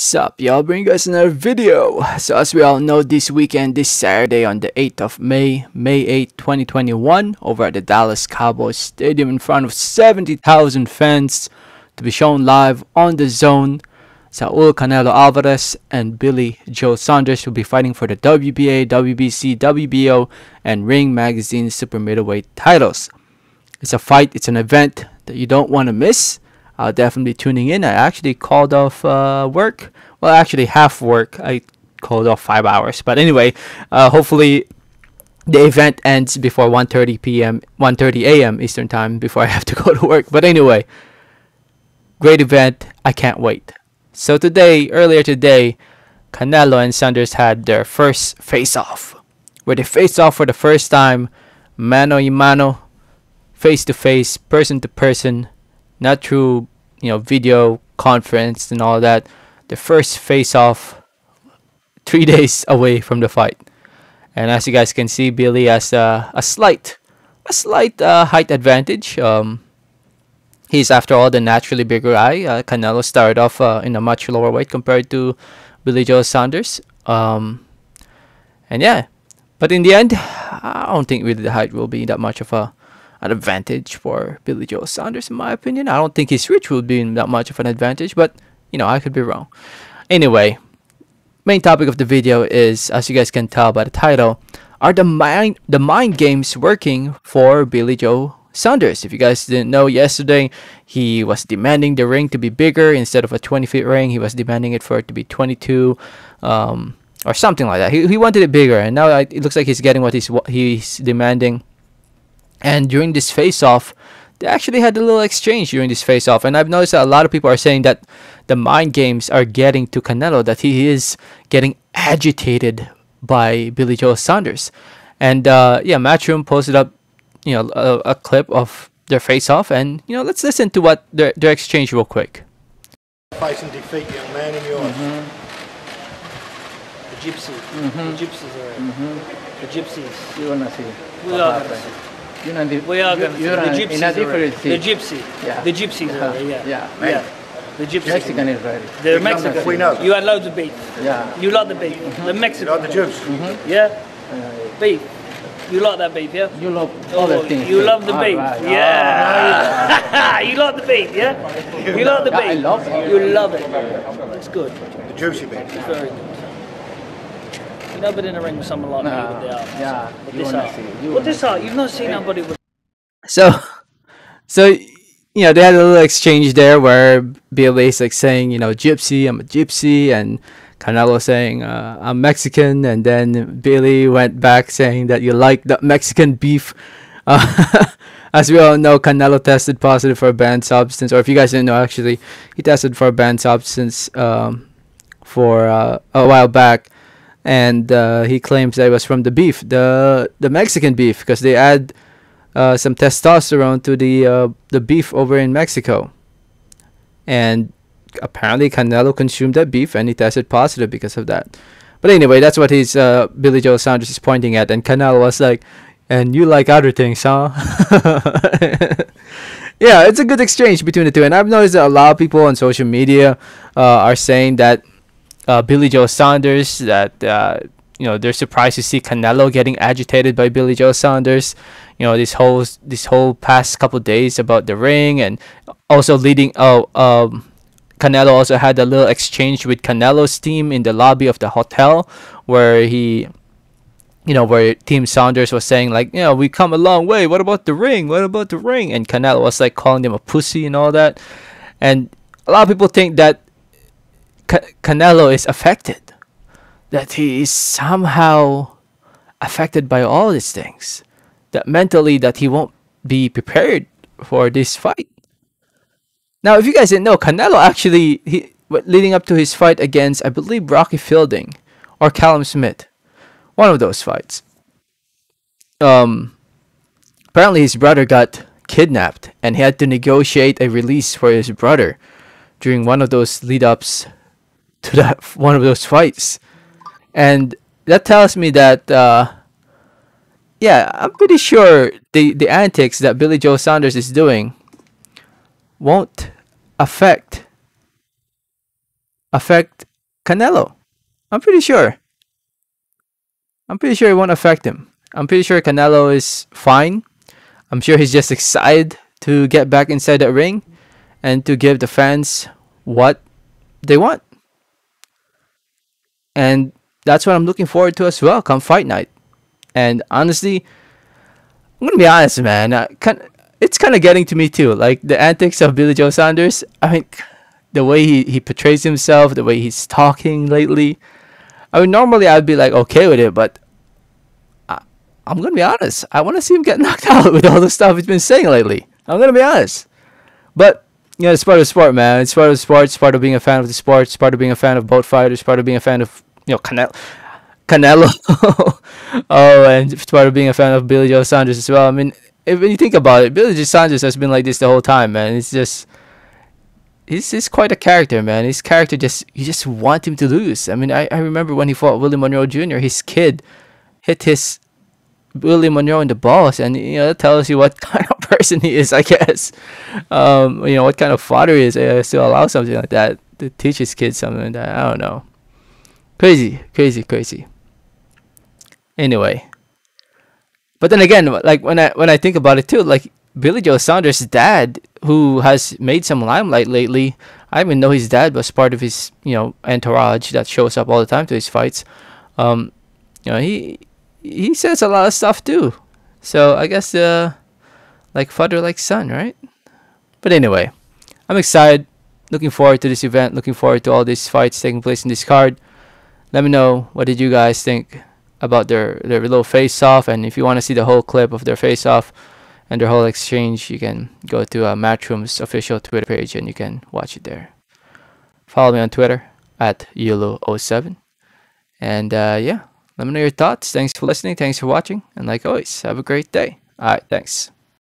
Sup y'all, bring you guys another video. So as we all know, this weekend, this Saturday on the 8th of May 8th, 2021, over at the Dallas Cowboys Stadium in front of 70,000 fans, to be shown live on the zone, Saul Canelo Alvarez and Billy Joe Saunders will be fighting for the WBA, WBC, WBO, and Ring Magazine super middleweight titles. It's a fight, it's an event that you don't want to miss. I'll definitely be tuning in. I actually called off work. Well, actually half work. I called off 5 hours. But anyway, hopefully the event ends before 1:30 a.m. Eastern time before I have to go to work. But anyway, great event. I can't wait. So earlier today, Canelo and Saunders had their first face-off, where they faced off for the first time, mano y mano, face-to-face, person-to-person, not through video conference and all that. The first face-off 3 days away from the fight, and as you guys can see, Billy has a slight height advantage. He's, after all, the naturally bigger guy. Canelo started off in a much lower weight compared to Billy Joe Saunders. And yeah, but in the end, I don't think really the height will be that much of an advantage for Billy Joe Saunders, in my opinion. I don't think his reach will be that much of an advantage, but I could be wrong. Anyway, main topic of the video is, as you guys can tell by the title, are the mind games working for Billy Joe Saunders? If you guys didn't know, yesterday he was demanding the ring to be bigger. Instead of a 20-foot ring, he was demanding it for it to be 22 or something like that. He wanted it bigger, and now it looks like he's getting what he's demanding. And during this face-off, they actually had a little exchange during this face-off, and I've noticed that a lot of people are saying that the mind games are getting to Canelo, that he is getting agitated by Billy Joe Saunders. And yeah, Matchroom posted up a clip of their face-off, and let's listen to what their exchange real quick. Facing defeat, young man, in yours. The gypsy. The gypsies are the gypsies. You wanna see? We are gonna see. We are gonna see. The gypsies are the gypsy. Yeah. The gypsies are Yeah. The gypsies. Mexican is ready. The Mexican. We know. You had loads of beef. Yeah. You like the beef. The Mexican. You like the juice? Yeah. Beef. You like that beef, yeah? You love other things. You too. love the All beef. right. Yeah. You like the beef, yeah? You like the beef. I love it. You love it. That's good. The juicy bit. It's very good. You've never been in a ring with someone like me with the arms. Yeah. With You this wanna art. see? With this art, you've not seen nobody with. So they had a little exchange there where Billy's like saying, gypsy, I'm a gypsy, and Canelo saying, I'm Mexican, and then Billy went back saying that you like the Mexican beef. As we all know, Canelo tested positive for a banned substance, or if you guys didn't know, actually, he tested for a banned substance for a while back, and he claims that it was from the beef, the Mexican beef, because they add some testosterone to the beef over in Mexico, and apparently Canelo consumed that beef and he tested positive because of that. But anyway, that's what his Billy Joe Saunders is pointing at, and Canelo was like, and you like other things, huh? Yeah, it's a good exchange between the two, and I've noticed that a lot of people on social media are saying that Billy Joe Saunders, that they're surprised to see Canelo getting agitated by Billy Joe Saunders. This whole past couple days about the ring, and also Canelo also had a little exchange with Canelo's team in the lobby of the hotel, where where Team Saunders was saying like, we come a long way. What about the ring? What about the ring? And Canelo was like calling them a pussy and all that. And a lot of people think that Canelo is affected, that he is somehow affected by all these things, that mentally that he won't be prepared for this fight. Now, if you guys didn't know, Canelo actually, leading up to his fight against, I believe, Rocky Fielding or Callum Smith, one of those fights, apparently his brother got kidnapped and he had to negotiate a release for his brother during one of those lead-ups to one of those fights. And that tells me that yeah, I'm pretty sure the antics that Billy Joe Saunders is doing won't affect Canelo. I'm pretty sure. I'm pretty sure it won't affect him. I'm pretty sure Canelo is fine. I'm sure he's just excited to get back inside the ring and to give the fans what they want. And that's what I'm looking forward to as well come fight night. And honestly, I'm gonna be honest, man. It's kind of getting to me too. Like the antics of Billy Joe Saunders. I mean, the way he portrays himself, the way he's talking lately. I mean, normally I'd be like okay with it, but I'm gonna be honest. I want to see him get knocked out with all the stuff he's been saying lately. I'm gonna be honest. But it's part of the sport, man. It's part of the sport. It's part of being a fan of the sport. It's part of being a fan of both fighters. Part of being a fan of Canelo. Oh, and it's part of being a fan of Billy Joe Saunders as well. I mean, when you think about it, Billy Joe Saunders has been like this the whole time, man. It's just he's quite a character, man. His character you just want him to lose. I mean, I remember when he fought Willie Monroe Jr. His kid hit his Willie Monroe in the balls, and that tells you what kind of person he is, I guess. What kind of father he is to allow something like that to teach his kids something like that. I don't know. Crazy. Anyway, but then again, like when I think about it too, like Billy Joe Saunders' dad, who has made some limelight lately. I didn't even know his dad was part of his entourage that shows up all the time to his fights. He says a lot of stuff too. So I guess like father like son, right? But anyway, I'm excited. Looking forward to this event. Looking forward to all these fights taking place in this card. Let me know what did you guys think about their little face off, and if you want to see the whole clip of their face off and their whole exchange, you can go to Matchroom's official Twitter page and you can watch it there. Follow me on Twitter at Yulu07. And yeah, let me know your thoughts. Thanks for listening. Thanks for watching. And like always, have a great day. All right, thanks.